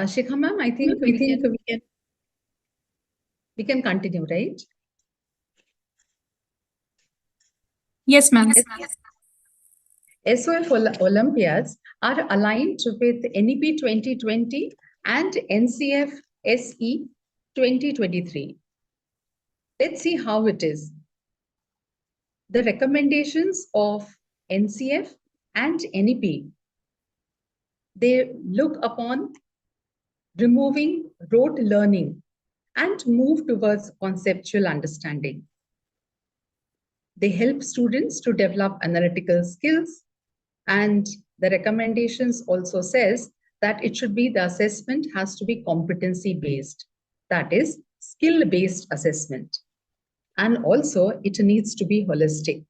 Shikha ma'am, I think we can continue, right? Yes, ma'am. SOF Olympiads are aligned with NEP 2020 and NCF SE 2023. Let's see how it is. The recommendations of NCF and NEP, they look upon removing rote learning and move towards conceptual understanding. They help students to develop analytical skills, and the recommendations also says that it should be, the assessment has to be competency based, that is skill based assessment, and also it needs to be holistic.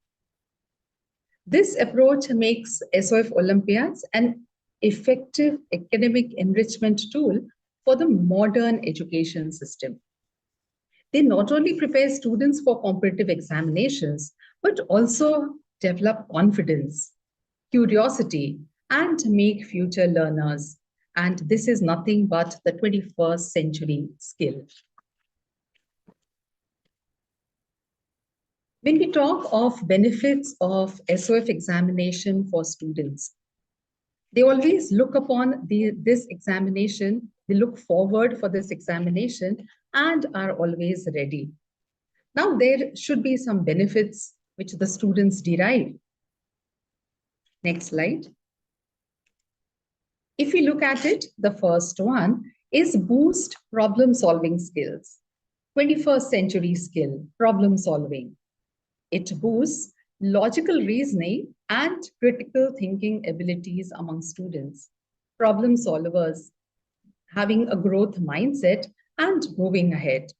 This approach makes SOF Olympiads an effective academic enrichment tool for the modern education system. They not only prepare students for competitive examinations, but also develop confidence, curiosity, and make future learners. And this is nothing but the 21st century skill. When we talk of benefits of SOF examination for students, they always look upon this examination, they look forward for this examination and are always ready. Now, there should be some benefits which the students derive. Next slide. If we look at it, the first one is boost problem solving skills. 21st century skill, problem solving. It boosts logical reasoning and critical thinking abilities among students, problem solvers, having a growth mindset and moving ahead.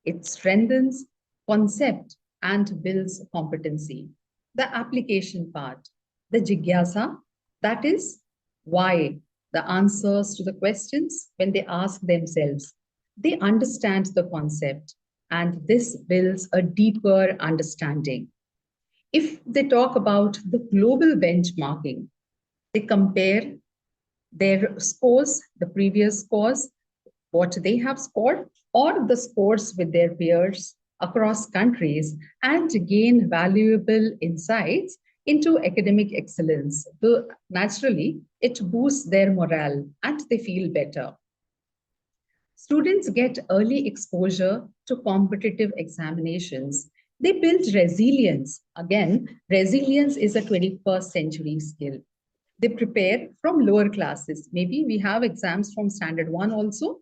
It strengthens concept and builds competency. The application part, the jigyasa, that is why, the answers to the questions when they ask themselves. They understand the concept, and this builds a deeper understanding. If they talk about the global benchmarking, they compare their scores, the previous scores, what they have scored, or the scores with their peers across countries, and gain valuable insights into academic excellence. So naturally, it boosts their morale and they feel better. Students get early exposure to competitive examinations. They build resilience. Again, resilience is a 21st century skill. They prepare from lower classes. Maybe we have exams from standard 1 also.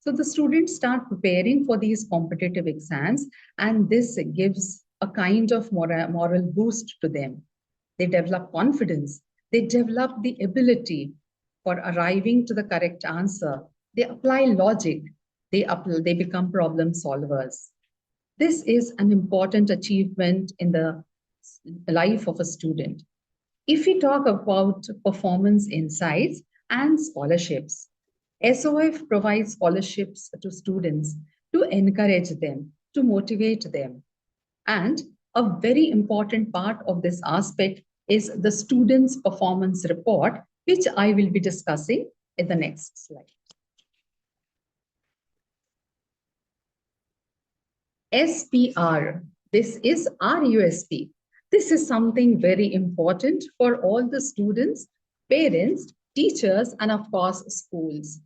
So the students start preparing for these competitive exams, and this gives a kind of moral boost to them. They develop confidence. They develop the ability for arriving to the correct answer. They apply logic. They become problem solvers. This is an important achievement in the life of a student. If we talk about performance insights and scholarships, SOF provides scholarships to students to encourage them, to motivate them. And a very important part of this aspect is the student's performance report, which I will be discussing in the next slide. SPR, this is our USP. This is something very important for all the students, parents, teachers, and of course, schools.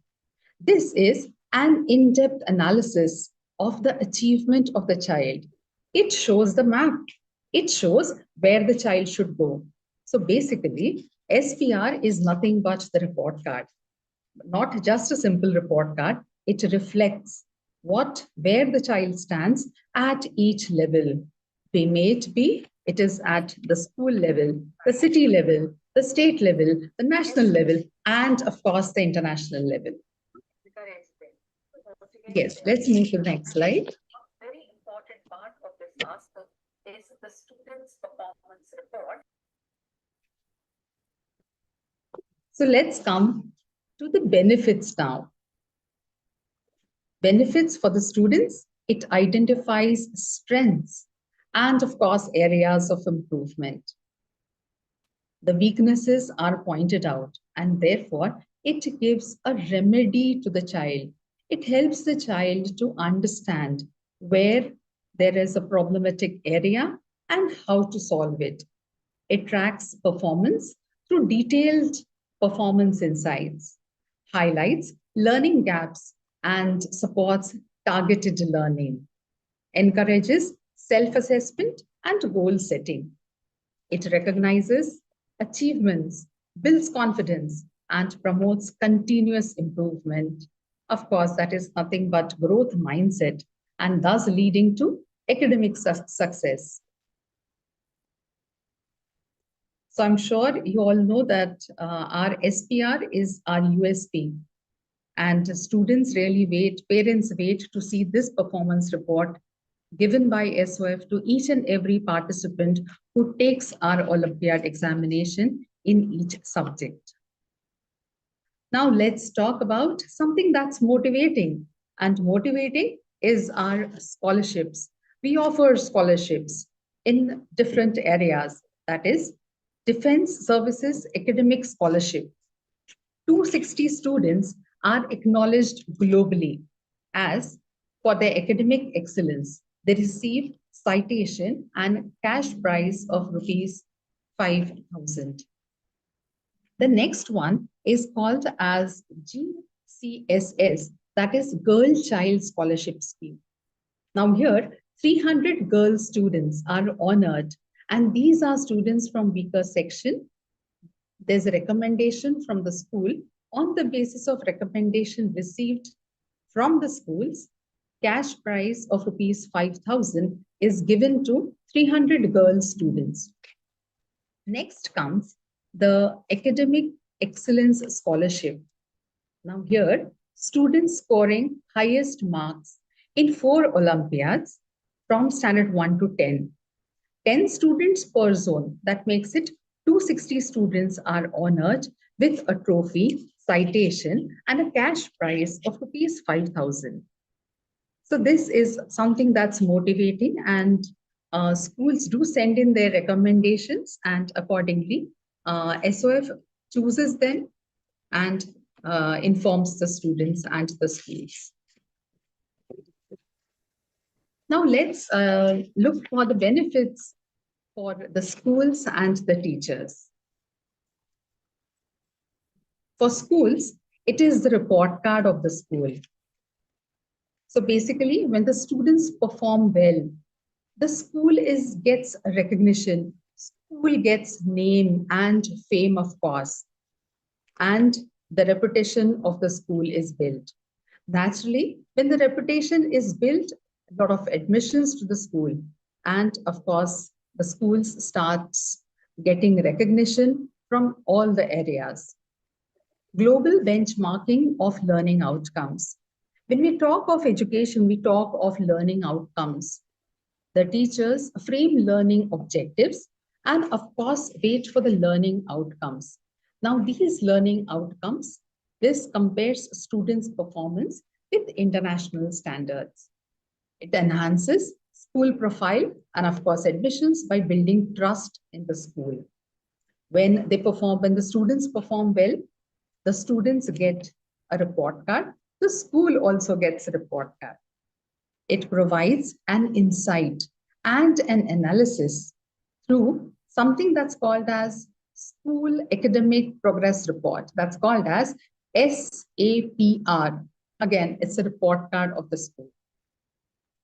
This is an in-depth analysis of the achievement of the child. It shows the map. It shows where the child should go. So basically, SPR is nothing but the report card. Not just a simple report card. It reflects where the child stands at each level. It is at the school level, the city level, the state level, the national level, and of course, the international level. Yes, let's move to the next slide. A very important part of this aspect is the student's performance report. So let's come to the benefits now. Benefits for the students, it identifies strengths and of course areas of improvement. The weaknesses are pointed out and therefore It gives a remedy to the child. It helps the child to understand where there is a problematic area and how to solve it. It tracks performance through detailed performance insights, highlights learning gaps, and supports targeted learning, encourages self-assessment and goal setting. It recognizes achievements, builds confidence, and promotes continuous improvement. Of course, that is nothing but growth mindset and thus leading to academic success. So I'm sure you all know that our SPR is our USP. And students really wait, parents wait to see this performance report given by SOF to each and every participant who takes our Olympiad examination in each subject. Now let's talk about something that's motivating. And motivating is our scholarships. We offer scholarships in different areas. That is, Defense Services Academic Scholarship. 260 students are acknowledged globally as for their academic excellence. They receive citation and cash prize of rupees 5,000. The next one is called as GCSS, that is Girl Child Scholarship Scheme. Now here, 300 girl students are honored, and these are students from weaker section. There's a recommendation from the school. On the basis of recommendation received from the schools, cash prize of rupees 5,000 is given to 300 girl students. Next comes the Academic Excellence Scholarship. Now here, students scoring highest marks in 4 Olympiads from standard 1 to 10. 10 students per zone. That makes it 260 students are honored with a trophy, citation, and a cash prize of rupees 5,000. So this is something that's motivating, and schools do send in their recommendations, and accordingly, SOF chooses them and informs the students and the schools. Now let's look for the benefits for the schools and the teachers. For schools, it is the report card of the school. So basically, when the students perform well, the school gets recognition, school gets name and fame, of course, and the reputation of the school is built. Naturally, when the reputation is built, a lot of admissions to the school, and of course, the schools starts getting recognition from all the areas. Global benchmarking of learning outcomes. When we talk of education, we talk of learning outcomes. The teachers frame learning objectives and, of course, wait for the learning outcomes. Now, these learning outcomes, this compares students' performance with international standards. It enhances school profile and, of course, admissions by building trust in the school. When the students perform well, the students get a report card. The school also gets a report card. It provides an insight and an analysis through something that's called as School Academic Progress Report. That's called as SAPR. Again, it's a report card of the school.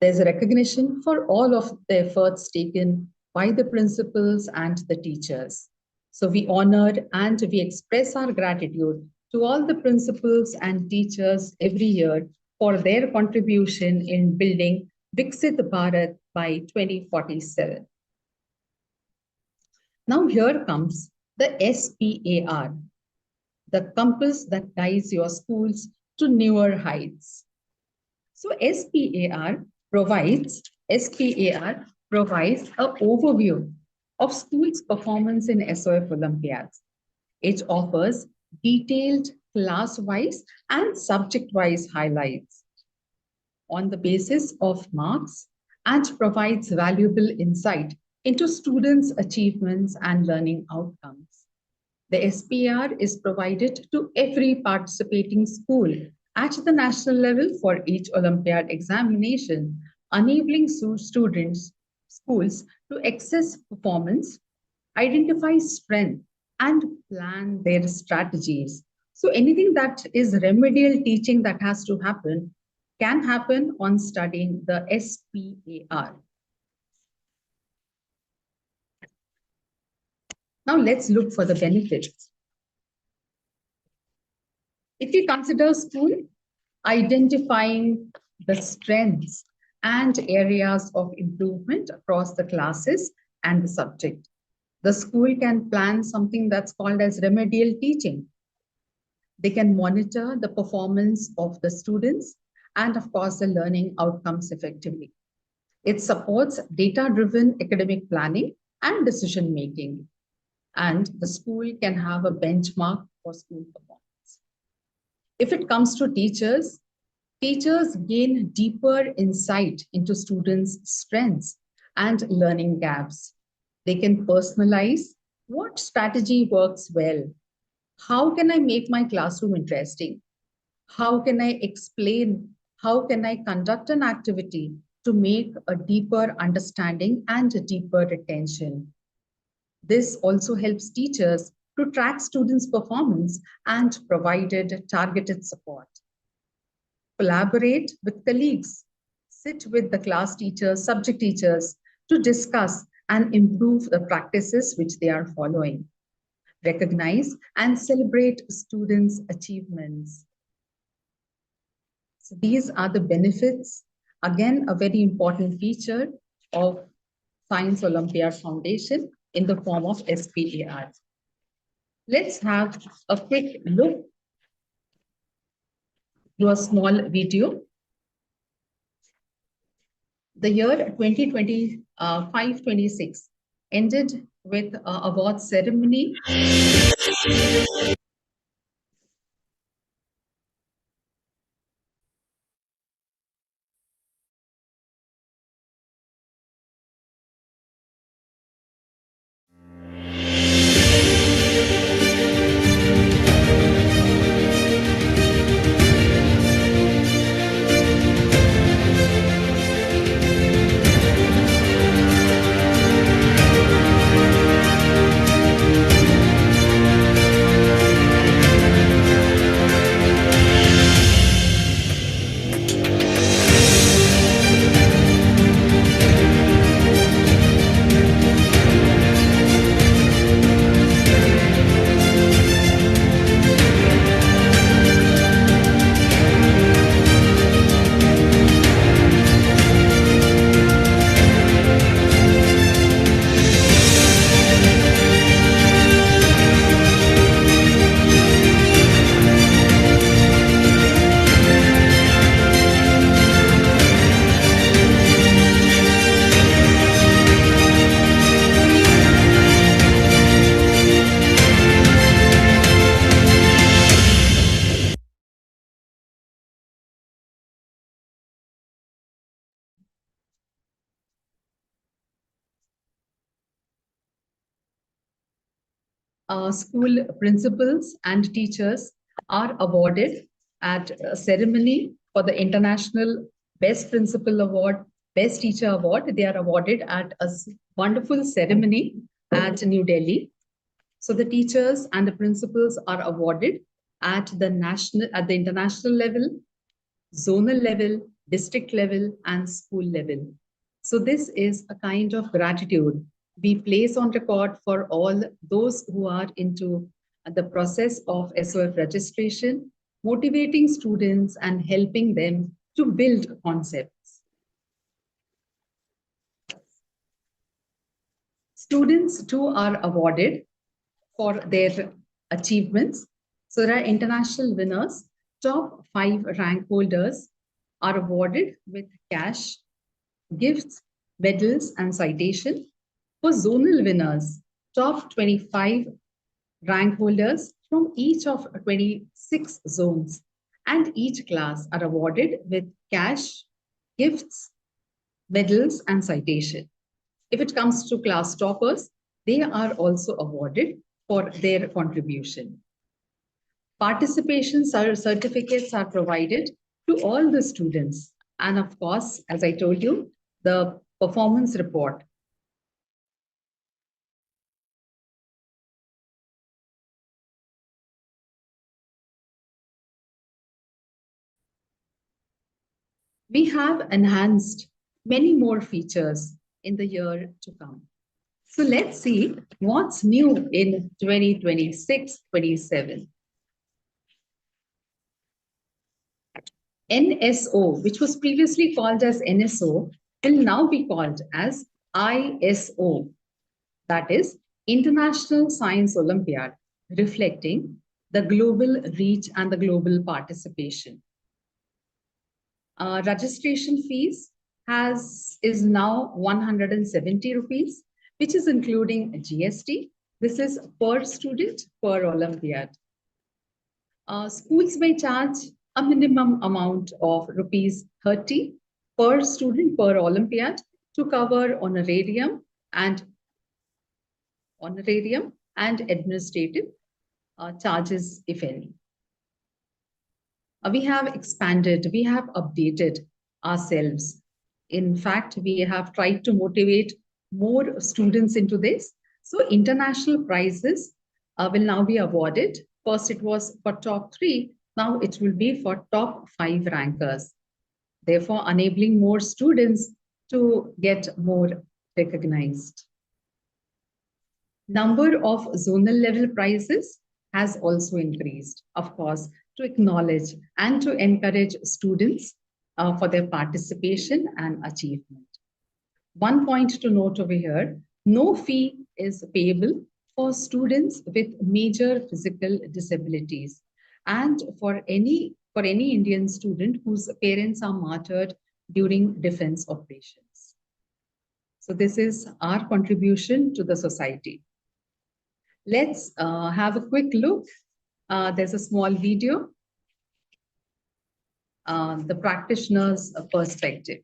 There's a recognition for all of the efforts taken by the principals and the teachers. So we honor and we express our gratitude to all the principals and teachers every year for their contribution in building Viksit Bharat by 2047. Now here comes the SPAR, the compass that guides your schools to newer heights. So SPAR provides an overview of schools' performance in SOF Olympiads. It offers detailed class-wise and subject-wise highlights on the basis of marks and provides valuable insight into students' achievements and learning outcomes. The SPR is provided to every participating school at the national level for each Olympiad examination, enabling students, schools to assess performance, identify strength, and plan their strategies. So anything that is remedial teaching that has to happen can happen on studying the SPAR. Now let's look for the benefits. If we consider school, identifying the strengths and areas of improvement across the classes and the subject. The school can plan something that's called as remedial teaching. They can monitor the performance of the students and, of course, the learning outcomes effectively. It supports data-driven academic planning and decision-making. And the school can have a benchmark for school performance. If it comes to teachers, teachers gain deeper insight into students' strengths and learning gaps. They can personalize what strategy works well. How can I make my classroom interesting? How can I explain? How can I conduct an activity to make a deeper understanding and a deeper retention? This also helps teachers to track students' performance and provided targeted support. Collaborate with colleagues, sit with the class teachers, subject teachers to discuss and improve the practices which they are following. Recognize and celebrate students' achievements. So these are the benefits. Again, a very important feature of Science Olympiad Foundation in the form of SPAR. Let's have a quick look to a small video. The year 2025-26 ended with an award ceremony. School principals and teachers are awarded at a ceremony for the International Best Principal Award, Best Teacher Award. They are awarded at a wonderful ceremony at New Delhi. So the teachers and the principals are awarded at the international level, zonal level, district level, and school level. So this is a kind of gratitude we place on record for all those who are into the process of SOF registration, motivating students and helping them to build concepts. Students too are awarded for their achievements. So there are international winners. Top 5 rank holders are awarded with cash, gifts, medals, and citation. For zonal winners, top 25 rank holders from each of 26 zones and each class are awarded with cash, gifts, medals, and citation. If it comes to class toppers, they are also awarded for their contribution. Participation certificates are provided to all the students. And of course, as I told you, the performance report. We have enhanced many more features in the year to come. So let's see what's new in 2026-27. NSO, which was previously called as NSO, will now be called as ISO, that is International Science Olympiad, reflecting the global reach and the global participation. Registration fees is now 170 rupees, which is including GST. This is per student per Olympiad. Schools may charge a minimum amount of rupees 30 per student per Olympiad to cover honorarium and administrative charges, if any. We have expanded, we have updated ourselves. In fact, we have tried to motivate more students into this. So international prizes will now be awarded. First, it was for top 3. Now it will be for top 5 rankers. Therefore, enabling more students to get more recognized. Number of zonal level prizes has also increased, of course, to acknowledge and to encourage students for their participation and achievement. One point to note over here, no fee is payable for students with major physical disabilities and for any Indian student whose parents are martyred during defense operations. So this is our contribution to the society. Let's have a quick look. There's a small video. The practitioner's perspective.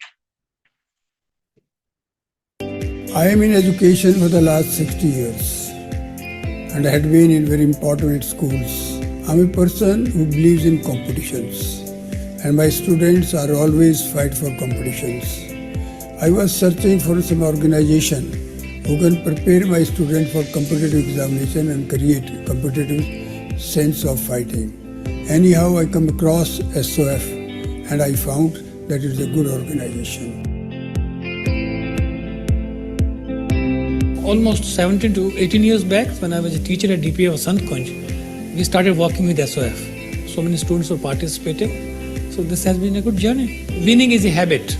I am in education for the last 60 years and I had been in very important schools. I'm a person who believes in competitions and my students are always fight for competitions. I was searching for some organization who can prepare my students for competitive examination and create a competitive sense of fighting. Anyhow, I come across SOF and I found that it's a good organization. Almost 17 to 18 years back, when I was a teacher at DPA of Santkunj, we started working with SOF. So many students were participating. So this has been a good journey. Winning is a habit.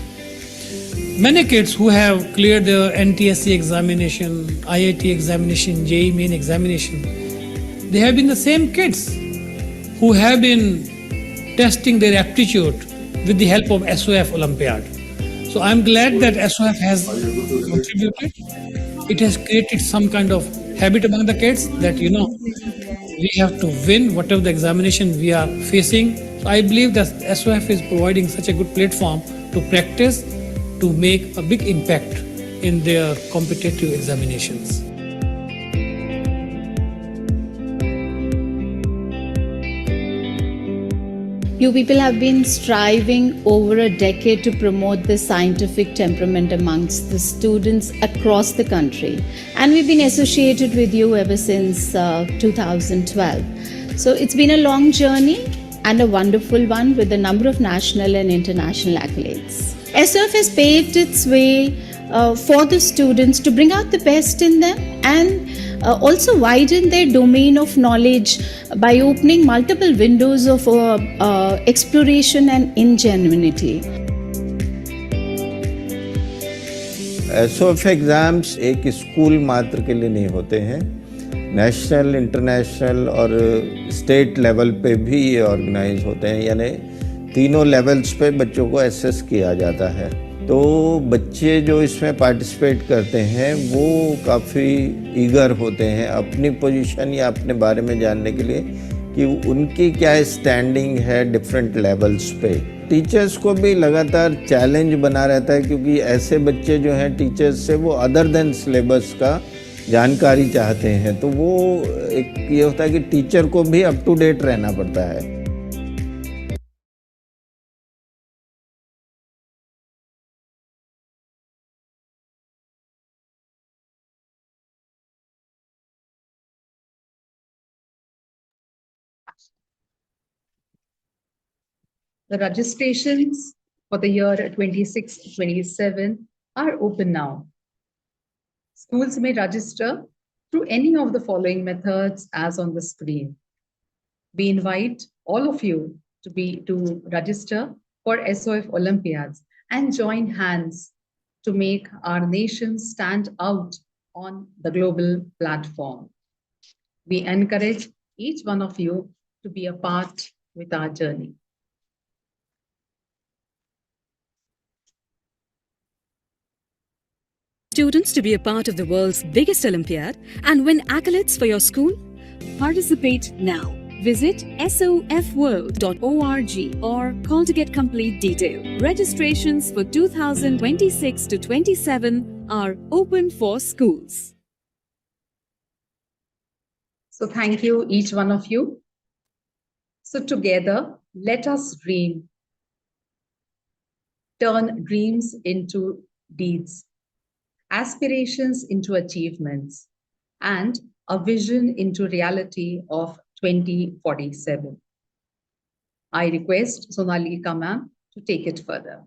Many kids who have cleared the NTSC examination, IIT examination, JEE main examination, they have been the same kids who have been testing their aptitude with the help of SOF Olympiad. So I'm glad that SOF has contributed. It has created some kind of habit among the kids that, we have to win whatever the examination we are facing. So I believe that SOF is providing such a good platform to practice, to make a big impact in their competitive examinations. You people have been striving over a decade to promote the scientific temperament amongst the students across the country. And we've been associated with you ever since 2012. So it's been a long journey and a wonderful one with a number of national and international accolades. SOF has paved its way for the students to bring out the best in them and also widen their domain of knowledge by opening multiple windows of exploration and ingenuity. SOF exams एक school मात्र के लिए नहीं होते हैं, national, international और state level पे भी ये ऑर्गेनाइज होते हैं, यानी तीनों लेवल्स पे बच्चों को एसेस किया जाता है। तो बच्चे जो इसमें पार्टिसिपेट करते हैं वो काफ़ी ईगर होते हैं अपनी पोजीशन या अपने बारे में जानने के लिए कि उनकी क्या स्टैंडिंग है डिफरेंट लेवल्स पे। टीचर्स को भी लगातार चैलेंज बना रहता है क्योंकि ऐसे बच्चे जो हैं टीचर्स से वो अदर देन सिलेबस का जानकारी चाहते हैं, तो वो एक ये होता है कि टीचर को भी अप टू डेट रहना पड़ता है। The registrations for the year 26-27 are open now. Schools may register through any of the following methods as on the screen. We invite all of you to register for SOF Olympiads and join hands to make our nation stand out on the global platform. We encourage each one of you to be a part with our journey. Students to be a part of the world's biggest Olympiad and win accolades for your school? Participate now. Visit sofworld.org or call to get complete detail. Registrations for 2026 to 27 are open for schools. So thank you, each one of you. So together, let us dream. Turn dreams into deeds, aspirations into achievements, and a vision into reality of 2047. I request Sonalika ma'am to take it further.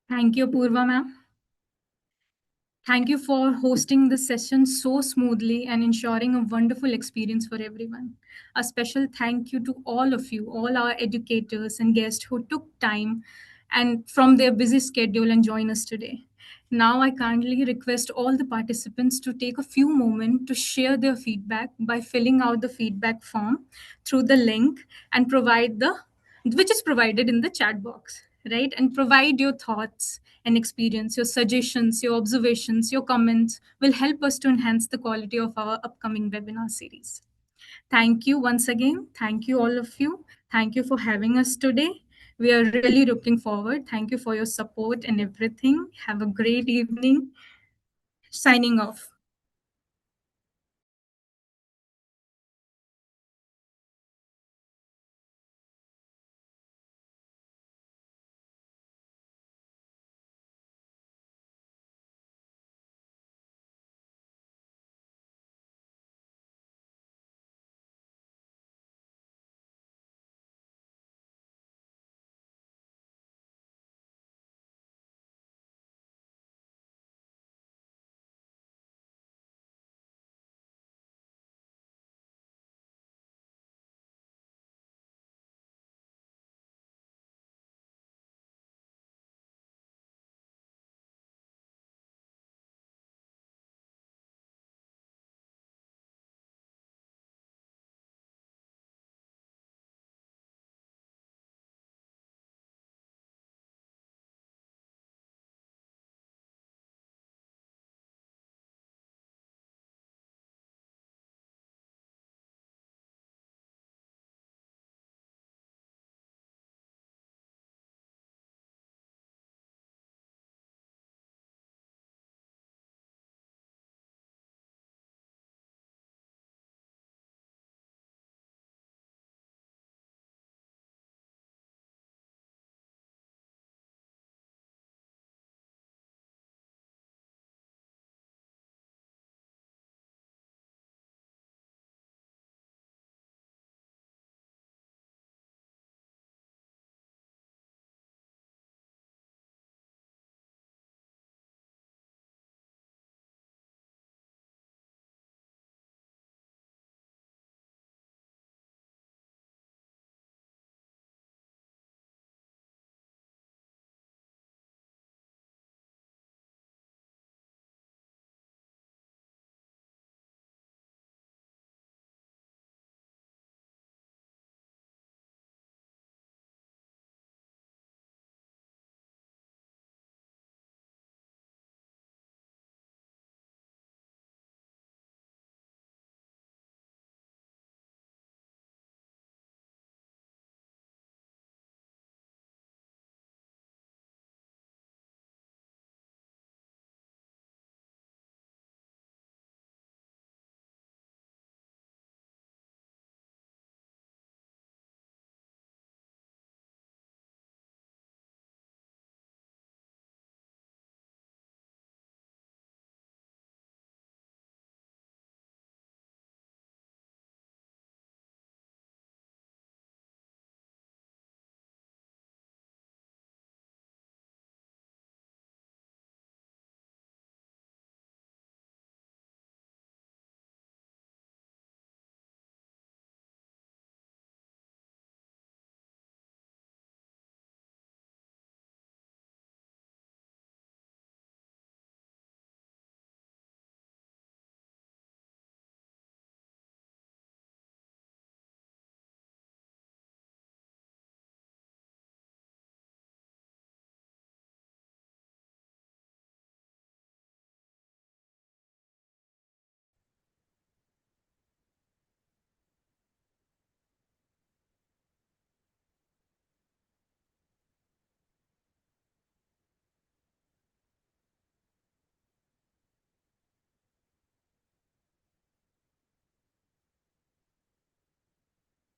Thank you, Purva ma'am. Thank you for hosting this session so smoothly and ensuring a wonderful experience for everyone. A special thank you to all of you, all our educators and guests who took time and from their busy schedule and join us today. Now I kindly request all the participants to take a few moments to share their feedback by filling out the feedback form through the link and which is provided in the chat box, right? And provide your thoughts and experience, your suggestions, your observations, your comments will help us to enhance the quality of our upcoming webinar series. Thank you once again. Thank you, all of you. Thank you for having us today. We are really looking forward. Thank you for your support and everything. Have a great evening. Signing off.